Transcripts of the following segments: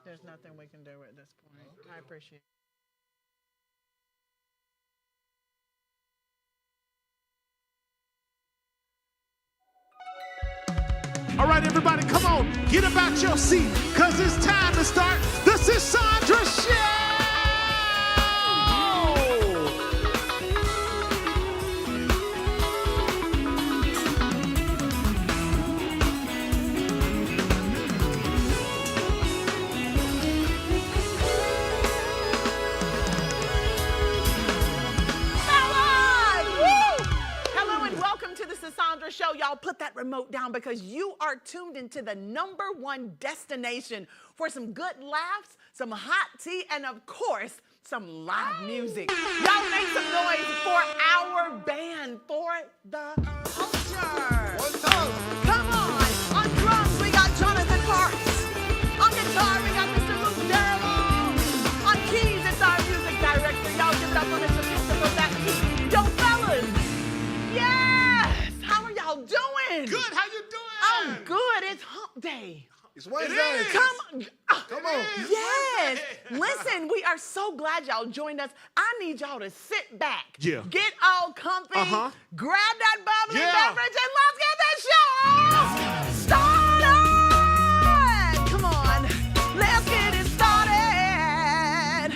There's nothing we can do at this point. I appreciate it. All right, everybody, come on. Get about your seat, because it's time to start the Cassandra Show. Show. Y'all put that remote down because you are tuned into the #1 destination for some good laughs, some hot tea, and of course, some live music. Y'all make some noise for our band, For the Culture. Come on drums, we got Jonathan Parks. On guitar, we got Mr. Luke Darrell. On keys, it's our music director. Y'all give it up for Mr. Christopher Becky. Yo, fellas. Doing? Good, how you doing? Oh, good. It's hump day. It's Wednesday. Come on. Yes. Listen, we are so glad y'all joined us. I need y'all to sit back. Yeah. Get all comfy. Grab that bubbly beverage and let's get this show started. Come on. Let's get it started.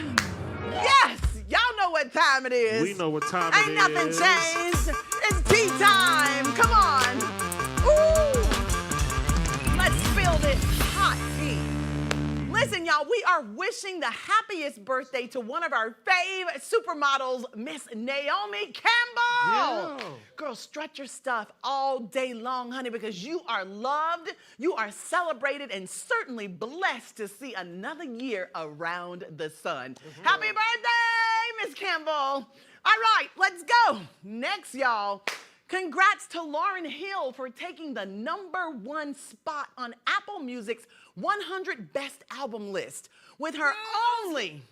Yes. Y'all know what time it is. We know what time it is. Ain't nothing changed. It's tea time. Come on. Ooh. Let's spill this hot tea. Listen, y'all, we are wishing the happiest birthday to one of our fave supermodels, Miss Naomi Campbell. Yeah. Girl, strut your stuff all day long, honey, because you are loved, you are celebrated, and certainly blessed to see another year around the sun. Happy birthday, Miss Campbell. All right, let's go. Next, y'all, congrats to Lauryn Hill for taking the #1 spot on Apple Music's 100 Best Album list with her only,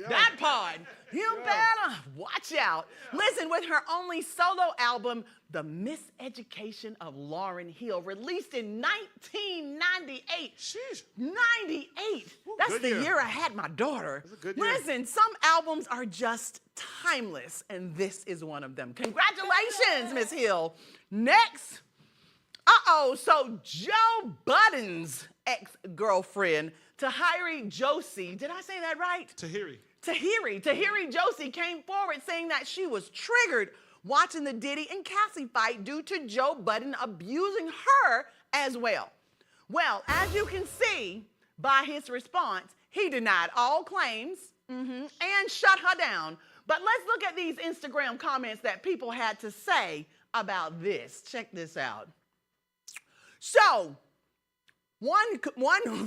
that part, you better watch out. Listen, with her only solo album, The Miseducation of Lauryn Hill, released in 1998. Sheesh. 98. That's the year I had my daughter. That's a good year. Listen, some albums are just timeless, and this is one of them. Congratulations, Miss Hill. Next. So Joe Budden's ex-girlfriend, Tahiri Josie, did I say that right? Tahiri Josie came forward saying that she was triggered watching the Diddy and Cassie fight due to Joe Budden abusing her as well. Well, as you can see by his response, he denied all claims and shut her down. But let's look at these Instagram comments that people had to say about this. Check this out. So, one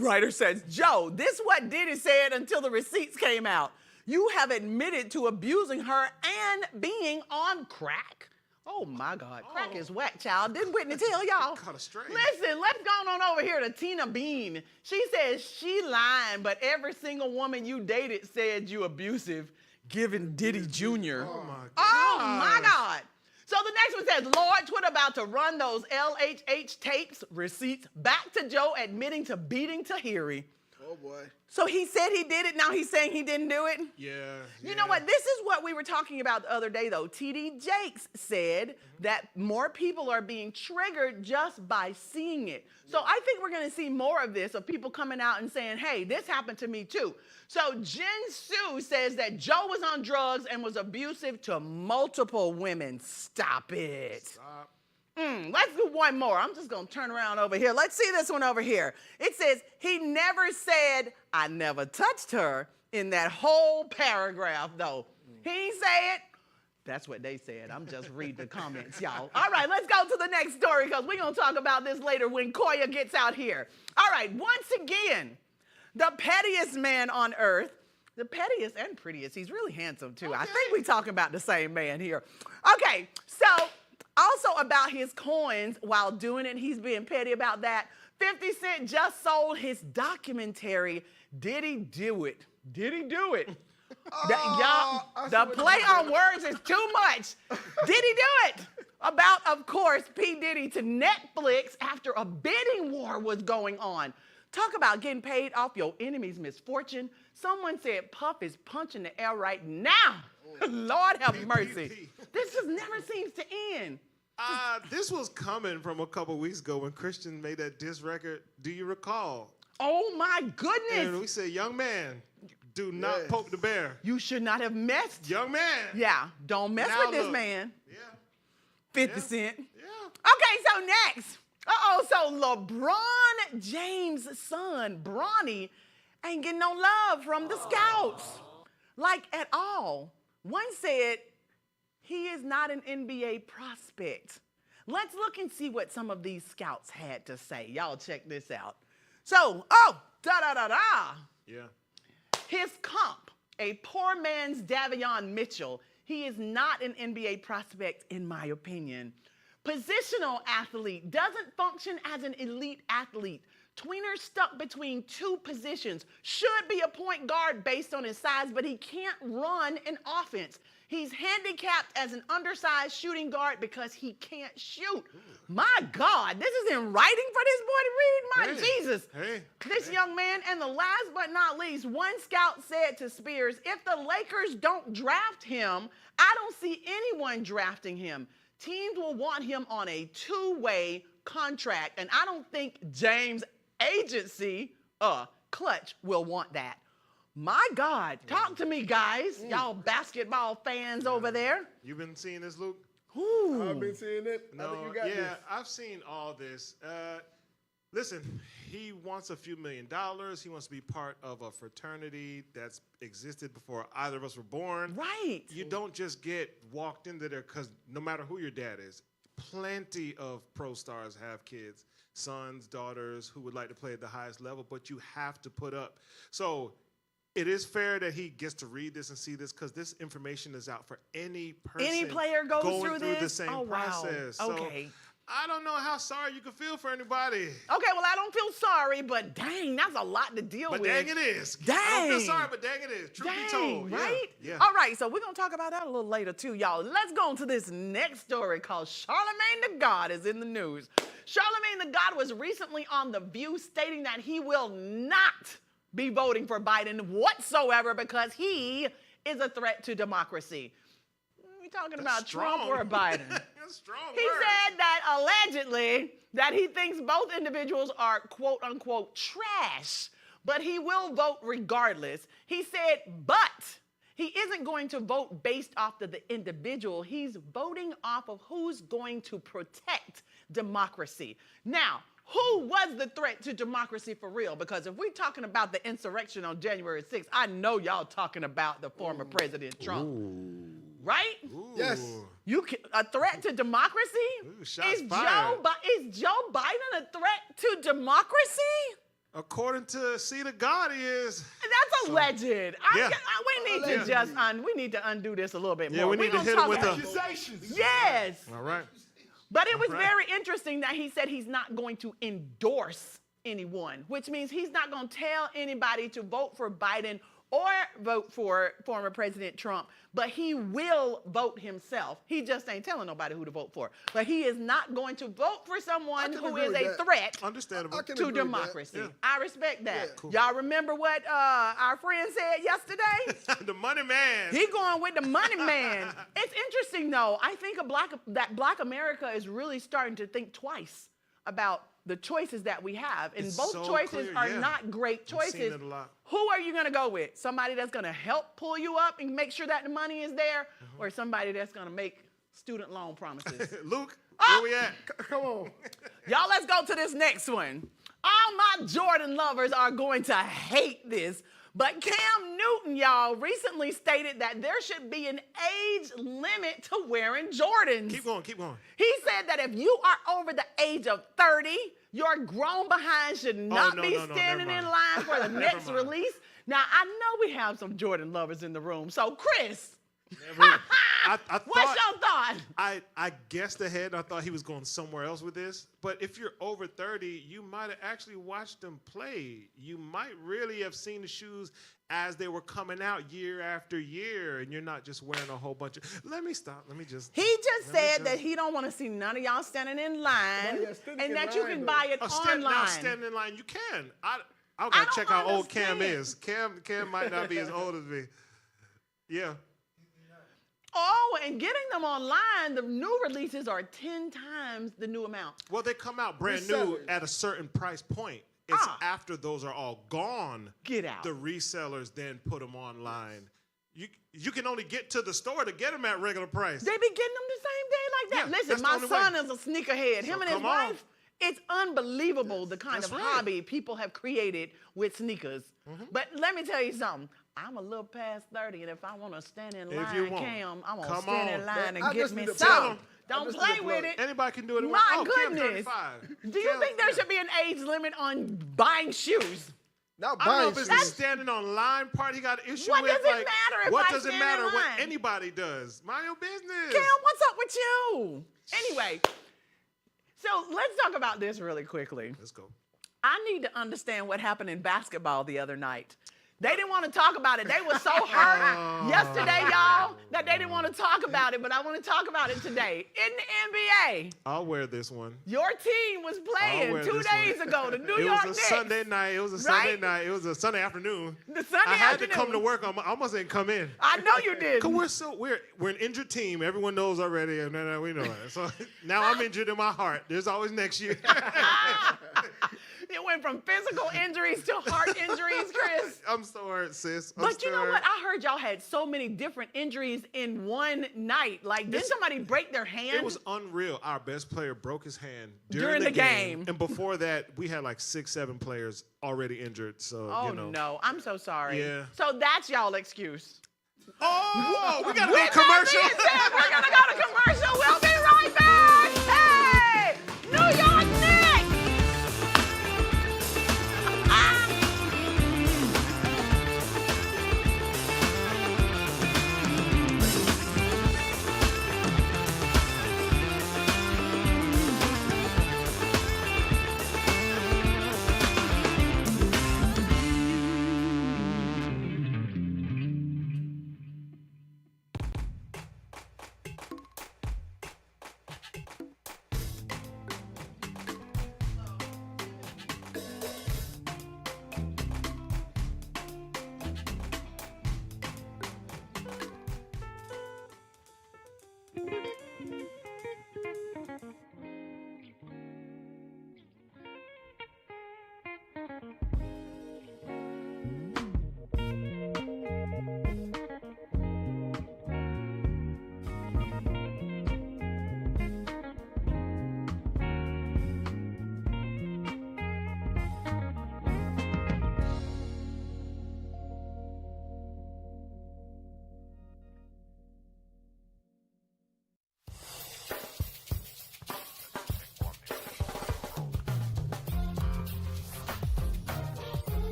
writer says, Joe, this is what Diddy said until the receipts came out. You have admitted to abusing her and being on crack. Oh my God, crack is whack, child. Didn't Whitney tell y'all? Kind of strange. Listen, let's go on over here to Tina Bean. She says she lying, but every single woman you dated said you abusive, giving Diddy Jr. Oh my God. Oh my God. So the next one says, Lord, Twitter about to run those LHH tapes, receipts, back to Joe admitting to beating Tahiri. Oh boy. So he said he did it, now he's saying he didn't do it? Yeah. You know what, this is what we were talking about the other day though. TD Jakes said that more people are being triggered just by seeing it. So I think we're gonna see more of this, of people coming out and saying, hey, this happened to me too. So Jen Sue says that Joe was on drugs and was abusive to multiple women. Stop it. Stop. Let's do one more. I'm just going to turn around over here. Let's see this one over here. It says, he never said, I never touched her in that whole paragraph, though. He ain't say it. That's what they said. I'm just reading the comments, y'all. All right, let's go to the next story because we're going to talk about this later when Koya gets out here. All right, once again, the pettiest man on earth, the pettiest and prettiest. He's really handsome, too. Okay. I think we're talking about the same man here. Okay, so also about his coins while doing it, he's being petty about that. 50 Cent just sold his documentary, Did He Do It? Did he do it? I see The what play you on words is too much. Did he do it? About, of course, P. Diddy to Netflix after a bidding war was going on. Talk about getting paid off your enemy's misfortune. Someone said Puff is punching the air right now. Lord have mercy. This just never seems to end. This was coming from a couple weeks ago when Christian made that diss record. Do you recall? Oh my goodness. And we said, young man, do not poke the bear. You should not have messed. Young man. Yeah, don't mess Now with this look. man. Yeah. 50 Cent. Yeah. Okay, so next. So LeBron James' son, Bronny, ain't getting no love from the scouts. Like, at all. One said he is not an NBA prospect. Let's look and see what some of these scouts had to say. Y'all check this out. So, Yeah. his comp, a poor man's Davion Mitchell. He is not an NBA prospect, in my opinion. Positional athlete, doesn't function as an elite athlete. Tweener stuck between two positions. Should be a point guard based on his size, but he can't run an offense. He's handicapped as an undersized shooting guard because he can't shoot. My God, this is in writing for this boy to read? My Jesus. This young man, and the last but not least, one scout said to Spears, if the Lakers don't draft him, I don't see anyone drafting him. Teams will want him on a two-way contract, and I don't think James' agency, Clutch, will want that. My God, talk to me, guys. Y'all basketball fans over there. You been seeing this, Luke? Ooh. I've been seeing it. I think you got this. I've seen all this. Listen, he wants a few $1 million. He wants to be part of a fraternity that's existed before either of us were born. Right. You don't just get walked into there because no matter who your dad is, plenty of pro stars have kids, sons, daughters who would like to play at the highest level, but you have to put up. So it is fair that he gets to read this and see this because this information is out for any person. Any player goes going through the this? same Oh, wow. process. Okay. So I don't know how sorry you can feel for anybody. Okay, well, I don't feel sorry, but dang, that's a lot to deal But with. dang it is. Dang. I don't feel sorry, but dang it is. Truth be told. Right? Yeah. All right, so we're going to talk about that a little later, too, y'all. Let's go on to this next story called Charlemagne the God is in the news. Charlemagne the God was recently on The View stating that he will not be voting for Biden whatsoever because he is a threat to democracy. We talking about Trump or Biden? That's strong He word. said that allegedly that he thinks both individuals are quote unquote trash, but he will vote regardless. He said, but he isn't going to vote based off of the individual. He's voting off of who's going to protect democracy. Now, who was the threat to democracy for real? Because if we're talking about the insurrection on January 6th, I know y'all talking about the former President Trump. Right? Ooh. Yes. A threat to democracy? Ooh, shots Is fired. Is Joe Biden a threat to democracy? According to See the God, he is. That's alleged. Yeah. We need to undo this a little bit Yeah, more. we need to gonna hit talk him with about- Accusations. Yes. All right. But it was Right. very interesting that he said he's not going to endorse anyone, which means he's not going to tell anybody to vote for Biden or vote for former President Trump, but he will vote himself. He just ain't telling nobody who to vote for. But he is not going to vote for someone can who agree is with a that. threat Understandable. I can to agree with that. democracy. Yeah. I respect that. Yeah. Cool. Y'all remember what our friend said yesterday? The money man. He going with the money man. It's interesting though. I think that Black America is really starting to think twice about the choices that we have, and It's both so choices clear, are yeah. not great I've seen choices. it a lot. Who are you gonna go with? Somebody that's gonna help pull you up and make sure that the money is there, or somebody that's gonna make student loan promises? Luke, Ah! where we at? Come on. Y'all, let's go to this next one. All my Jordan lovers are going to hate this, but Cam Newton, y'all, recently stated that there should be an age limit to wearing Jordans. Keep going, keep going. He said that if you are over the age of 30, your grown behind should not no, be no, no, standing never in mind. line for the Never next mind. release. Now, I know we have some Jordan lovers in the room. So, Chris, What's your thought? I guessed ahead. I thought he was going somewhere else with this. But if you're over 30, you might have actually watched them play. You might really have seen the shoes as they were coming out year after year, and you're not just wearing a whole bunch of. Let me stop. Let me just. He just said that he don't want to see none of y'all standing in line, and that you can buy it online. Now standing in line, you can. I gotta don't check how old Cam understand. is. Cam might not be as old as me. Yeah. Oh, and getting them online, the new releases are 10 times the new amount. Well, they come out brand new at a certain price point. It's after those are all gone. Get out. The resellers then put them online. You can only get to the store to get them at regular price. They be getting them the same day like that. Yeah, Listen, that's my the only son is a sneakerhead. Him and his come on. wife, it's unbelievable the kind of That's right. hobby people have created with sneakers. But let me tell you something. I'm a little past 30, and if I want to stand in line, you want. Cam, I'm going to Come stand on. in line and I get just me need to some. tell 'em. Don't just play need to with plug. it. Anybody can do it. My Cam goodness. 35. Do you think there should be an age limit on buying shoes? Not I don't know buying if it's shoes. the standing on line part he got an issue What with. does it matter if what I does it stand matter in what line? anybody does? Mind your business. Cam, what's up with you? Anyway, so let's talk about this really quickly. Let's go. I need to understand what happened in basketball the other night. They didn't want to talk about it. They were so hurt yesterday, y'all, that they didn't want to talk about it, but I want to talk about it today. In the NBA, I'll wear this one. your team was I'll playing wear 2 this days one. ago, the New It York was a Knicks. Sunday night. It was a Sunday night. It was a Sunday afternoon. The Sunday I had to afternoon. come to work. I almost didn't come in. I know you did. Cause we're an injured team. Everyone knows already, and we know it. So now I'm injured in my heart. There's always next year. It went from physical injuries to heart injuries, Chris. I'm so hurt, sis. But you know what? I heard y'all had so many different injuries in one night. Like, did somebody break their hand? It was unreal. Our best player broke his hand During the game. And before that, we had like 6, 7 players already injured. So, Oh, you know. no. I'm so sorry. Yeah. So that's y'all excuse. Oh, we got to go With to commercial. that being said, we're going to go to commercial. We'll be right back. Hey, New York Knicks.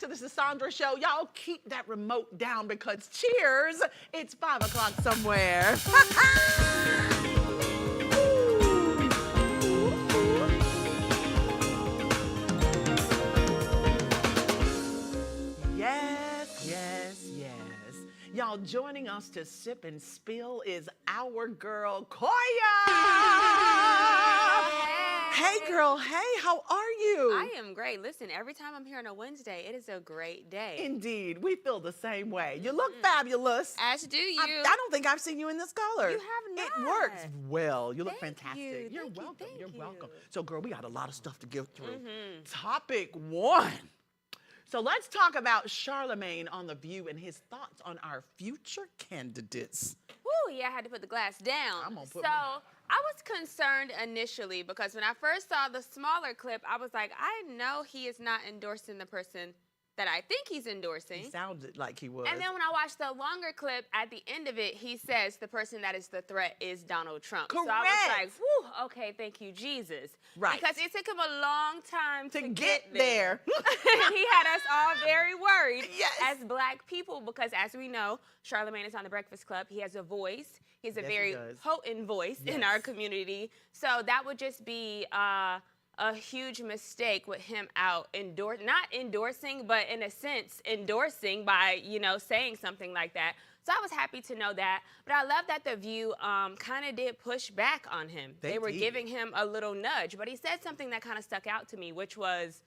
This is Sandra Show. Y'all keep that remote down because cheers, it's 5 o'clock somewhere. now joining us to sip and spill is our girl, Koya. Hey, girl. Hey, how are you? I am great. Listen, every time I'm here on a Wednesday, it is a great day. Indeed. We feel the same way. You look fabulous. As do you. I don't think I've seen you in this color. You have not. It works well. You look Thank fantastic. you. You're Thank you. welcome. Thank You're you. welcome. So, girl, we got a lot of stuff to get through. Topic 1. So let's talk about Charlemagne on The View and his thoughts on our future candidates. Woo, yeah, I had to put the glass down. I'm gonna put so mine. I was concerned initially because when I first saw the smaller clip, I was like, I know he is not endorsing the person that I think he's endorsing. He sounded like he was. And then when I watched the longer clip, at the end of it, he says the person that is the threat is Donald Trump. Correct. So I was like, whew, okay, thank you, Jesus. Right. Because it took him a long time to to get there. And he had us all very worried Yes. as black people because, as we know, Charlemagne is on The Breakfast Club. He has a voice. He has a Yes, he very does. potent voice in Yes. our community. So that would just be a huge mistake with him out not endorsing, but in a sense endorsing by, saying something like that. So I was happy to know that. But I love that The View kind of did push back on him. They were did. giving him a little nudge. But he said something that kind of stuck out to me, which was,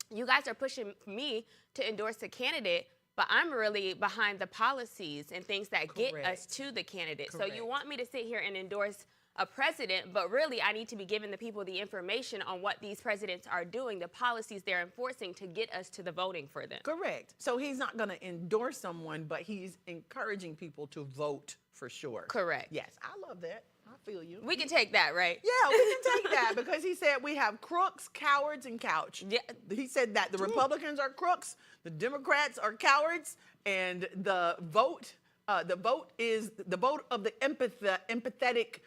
you guys are pushing me to endorse a candidate, but I'm really behind the policies and things that get us to the candidate. So you Correct. want me to sit here and endorse a president, but really I need to be giving the people the information on what these presidents are doing, the policies they're enforcing to get us to the voting for them. Correct. So he's not going to endorse someone, but he's encouraging people to vote for sure. Correct. Yes, I love that. I feel you. We can take that, right? Yeah, we can take that because he said we have crooks, cowards, and couch. Yeah. He said that the Republicans are crooks, the Democrats are cowards, and the vote of the empathetic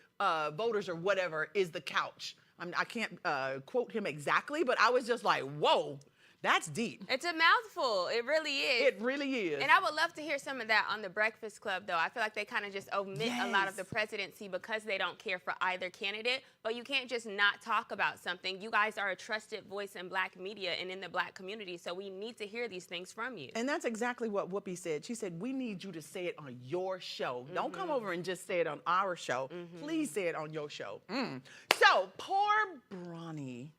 voters or whatever is the couch. I can't quote him exactly, but I was just like, whoa, that's deep. It's a mouthful. It really is. It really is. And I would love to hear some of that on The Breakfast Club, though. I feel like they kind of just omit a lot of the Yes. presidency because they don't care for either candidate. But you can't just not talk about something. You guys are a trusted voice in black media and in the black community, so we need to hear these things from you. And that's exactly what Whoopi said. She said, we need you to say it on your show. Don't come over and just say it on our show. Please say it on your show. So, poor Bronny.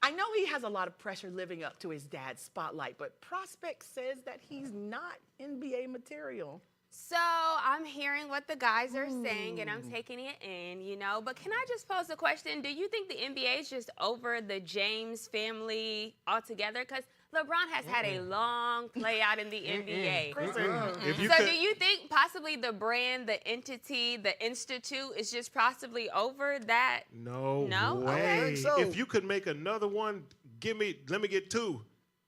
I know he has a lot of pressure living up to his dad's spotlight, but Prospect says that he's not NBA material. So I'm hearing what the guys are saying, and I'm taking it in, But can I just pose a question? Do you think the NBA is just over the James family altogether? Because LeBron has had a long play out in the NBA. If you So could- do you think possibly the brand, the entity, the institute is just possibly over that? No, No? way. Okay. I think so. If you could make another one, let me get 2.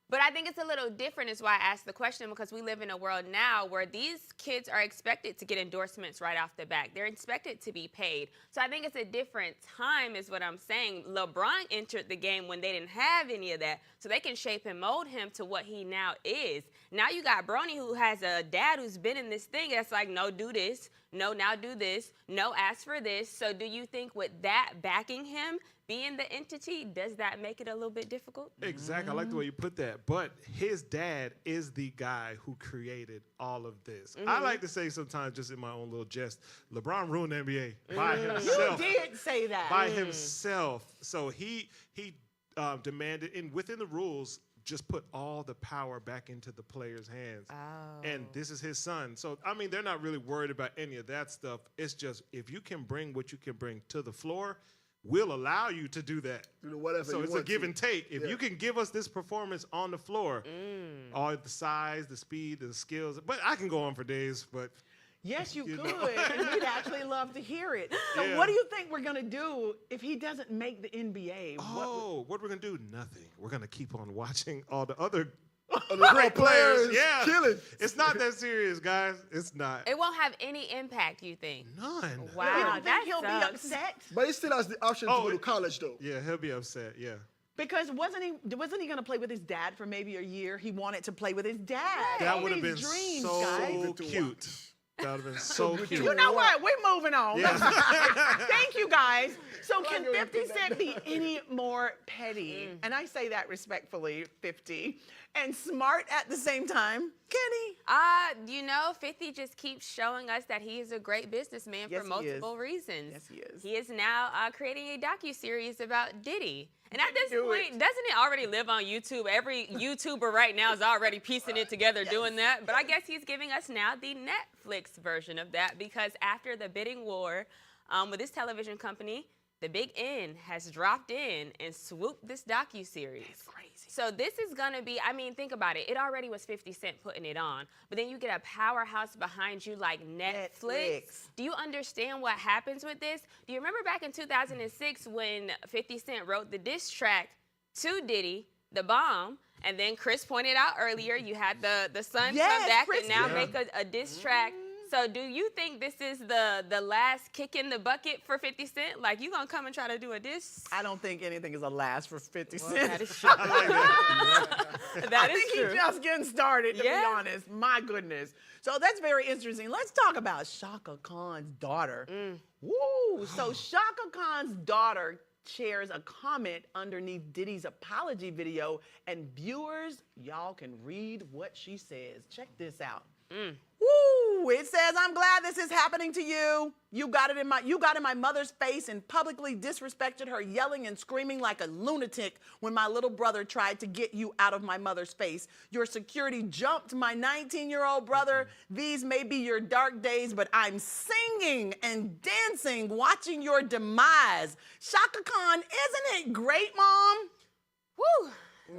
But I think it's a little different is why I asked the question, because we live in a world now where these kids are expected to get endorsements right off the bat. They're expected to be paid. So I think it's a different time is what I'm saying. LeBron entered the game when they didn't have any of that. So they can shape and mold him to what he now is. Now you got Bronny, who has a dad who's been in this thing that's like, no, do this. No, now do this. No, ask for this. So do you think with that backing him, being the entity, does that make it a little bit difficult? Exactly. I like the way you put that. But his dad is the guy who created all of this. I like to say sometimes, just in my own little jest, LeBron ruined the NBA by You himself. did say that. By himself. So he demanded, and within the rules, just put all the power back into the player's hands. And this is his son. So, I mean, they're not really worried about any of that stuff. It's just, if you can bring what you can bring to the floor, we'll allow you to do that. Whatever So you it's a want give to. and take. If Yeah. you can give us this performance on the floor, all the size, the speed, the skills, but I can go on for days, but Yes, you You could. know. And we'd actually love to hear it. So Yeah. what do you think we're going to do if he doesn't make the NBA? what we're going to do? Nothing. We're going to keep on watching all the other Great players, Yeah. killing. It's not that serious, guys. It's not. It won't have any impact, you think? None. You Wow, don't think that he'll be sucks. upset? But he still has the option to Oh, go to college, though. Yeah, he'll be upset. Yeah. Because wasn't he going to play with his dad for maybe a year? He wanted to play with his dad. That All would have these been dreams, so guys. cute. That would have been so cute. You know what? We're moving on. Yeah. Thank you, guys. So like can when you 50 put that Cent be any more petty? And I say that respectfully, 50, and smart at the same time? Can he? You know, 50 just keeps showing us that he is a great businessman Yes, for he multiple is. reasons. Yes, he is. He is now creating a docuseries about Diddy. And at this Do point, it. doesn't it already live on YouTube? Every YouTuber right now is already piecing it together doing that. But I guess he's giving us now the Netflix version of that, because after the bidding war with this television company, the Big N has dropped in and swooped this docuseries. That's crazy. So this is gonna be, I mean, think about it. It already was 50 Cent putting it on, but then you get a powerhouse behind you like Netflix. Do you understand what happens with this? Do you remember back in 2006 when 50 Cent wrote the diss track to Diddy, The Bomb, and then Chris pointed out earlier, you had the son Yes, come back Chris and now did. make a diss track. So do you think this is the last kick in the bucket for 50 Cent? Like, you gonna come and try to do a diss? I don't think anything is a last for 50 Cent. That is true. That I is think true. he's just getting started, to be Yeah. honest. My goodness. So that's very interesting. Let's talk about Shaka Khan's daughter. Woo! So Shaka Khan's daughter shares a comment underneath Diddy's apology video, and viewers, y'all can read what she says. Check this out. Woo! It says, "I'm glad this is happening to you. You got in my mother's face and publicly disrespected her, yelling and screaming like a lunatic when my little brother tried to get you out of my mother's face. Your security jumped my 19-year-old brother. These may be your dark days, but I'm singing and dancing, watching your demise. Shaka Khan, isn't it great, Mom?" Woo!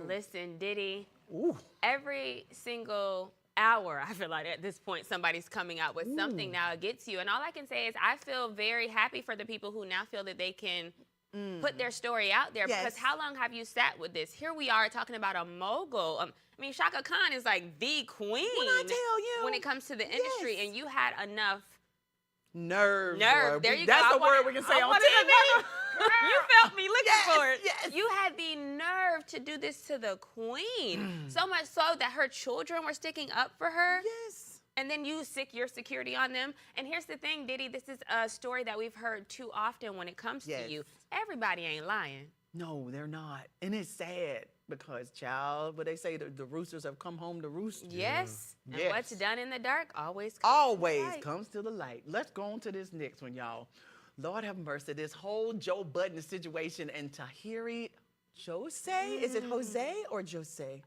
Listen, Diddy, Ooh. every single hour, I feel like at this point, somebody's coming out with something now against you. And all I can say is I feel very happy for the people who now feel that they can put their story out there. Yes. Because how long have you sat with this? Here we are talking about a mogul. I mean, Shaka Khan is like the queen When I tell you. when it comes to the industry. Yes. And you had enough Nerve. nerve. boy. There you That's go. the word we can say on TV. You felt me looking Yes, for it. yes. You had the nerve to do this to the queen. So much so that her children were sticking up for her. Yes. And then you sick your security on them. And here's the thing, Diddy, this is a story that we've heard too often when it comes Yes. to you. Everybody ain't lying. No, they're not. And it's sad because, child, what they say, the roosters have come home to roost. Yes. And Yes. what's done in the dark always comes Always to the light. comes to the light. Let's go on to this next one, y'all. Lord have mercy. This whole Joe Budden situation and Tahiri Jose. Is it Jose or Jose?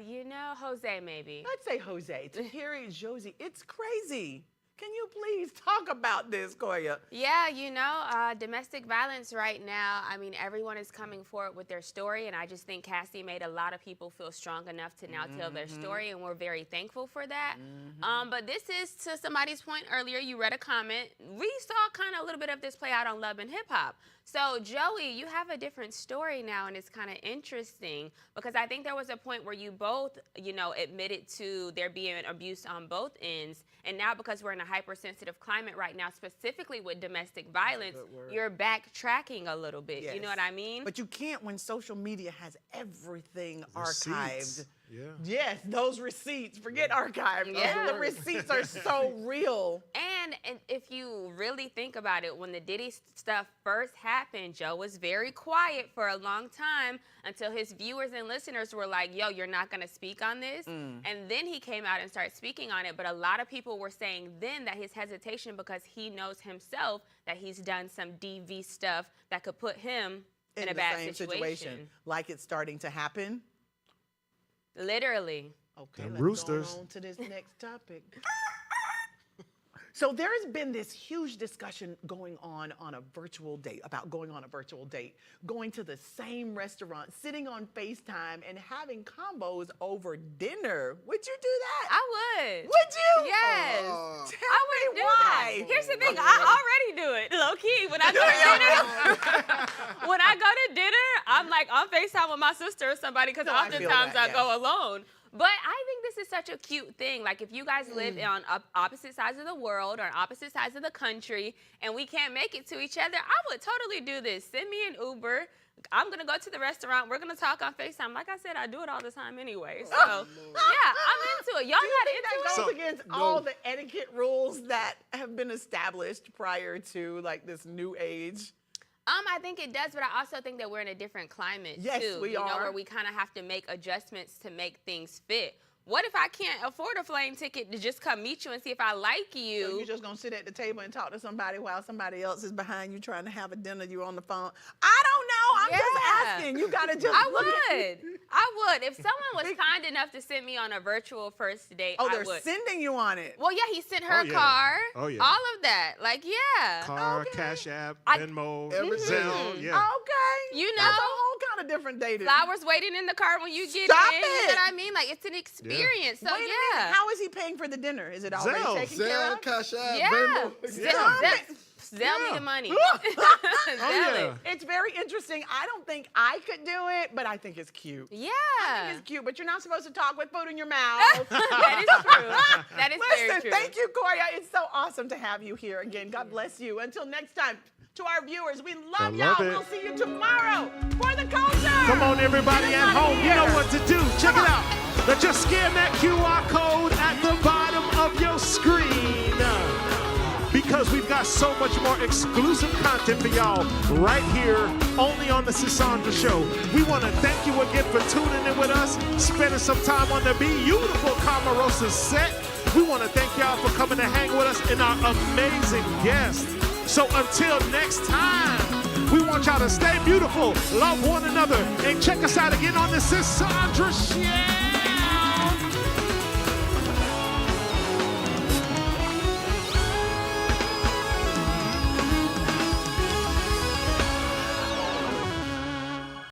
You know, Jose maybe. I'd say Jose. Tahiri Josie. It's crazy. Can you please talk about this, Koya? Yeah, you know, domestic violence right now, I mean, everyone is coming forward with their story, and I just think Cassie made a lot of people feel strong enough to now tell their story, and we're very thankful for that. But this is, to somebody's point earlier, you read a comment. We saw kind of a little bit of this play out on Love and Hip Hop. So, Joey, you have a different story now, and it's kind of interesting because I think there was a point where you both, you know, admitted to there being abuse on both ends. And now because we're in a hypersensitive climate right now, specifically with domestic violence, you're backtracking a little bit. You know what I mean? But you can't when social media has everything Receipts. archived. Yeah. Yes, those receipts. Forget archived. Yeah. The receipts are so real. And if you really think about it, when the Diddy stuff first happened, Joe was very quiet for a long time until his viewers and listeners were like, yo, you're not going to speak on this. And then he came out and started speaking on it. But a lot of people were saying then that his hesitation because he knows himself that he's done some DV stuff that could put him in a the bad same situation. like it's starting to happen. Literally. Okay, Them let's roosters. go on to this next topic. So there has been this huge discussion going on a virtual date, about going on a virtual date, going to the same restaurant, sitting on FaceTime, and having combos over dinner. Would you do that? I would. Would you? Yes. Tell I would me do why. that. Here's the thing, I already do it, low key. When I go to dinner, when I go to dinner, I'm like on FaceTime with my sister or somebody because No, I feel oftentimes that, I go alone. But I think this is such a cute thing. Like if you guys live on opposite sides of the world or opposite sides of the country and we can't make it to each other, I would totally do this. Send me an Uber. I'm going to go to the restaurant. We're going to talk on FaceTime. Like I said, I do it all the time anyway. So, yeah, I'm into it. Y'all Do you not think that into it? goes So- against no. all the etiquette rules that have been established prior to like this new age? I think it does, but I also think that we're in a different climate Yes, too. we you know, are. where we kind of have to make adjustments to make things fit. What if I can't afford a plane ticket to just come meet you and see if I like you? So you're just gonna sit at the table and talk to somebody while somebody else is behind you trying to have a dinner. You're on the phone. I don't know. I'm just Yeah. asking. You gotta just. I look at- would. I would. If someone was kind enough to send me on a virtual first date, Oh, I they're would. sending you on it. Well, yeah, he sent her Oh, a yeah. car. Oh, yeah. All of that. Like, yeah. Car, Okay. Cash App, I- Venmo, Everything. Zelle. Yeah. Okay. You That's a know? whole kind of different dating. Flowers waiting in the car when you get Stop in. You it. know what I mean? Like, it's an experience. So, Wait a minute. yeah. How is he paying for the dinner? Is it already Zelle. taken care Zelle, of? Cash App, Yeah. Venmo. Zell me Yeah. the money. Oh, Zell yeah. it. It's very interesting. I don't think I could do it, but I think it's cute. Yeah. I think it's cute, but you're not supposed to talk with food in your mouth. That is true. That is very Listen, true. thank you, Korea. It's so awesome to have you here again. God bless you. Until next time, to our viewers, we love y'all. love it. We'll see you tomorrow for the culture. Come on, everybody at Get home. You know here. what to do. Check it out. Let's just scan that QR code at the bottom of your screen. Because we've got so much more exclusive content for y'all right here, only on the Sisandra Show. We want to thank you again for tuning in with us, spending some time on the beautiful Camarosa set. We want to thank y'all for coming to hang with us and our amazing guests. So until next time, we want y'all to stay beautiful, love one another, and check us out again on the Sisandra Show.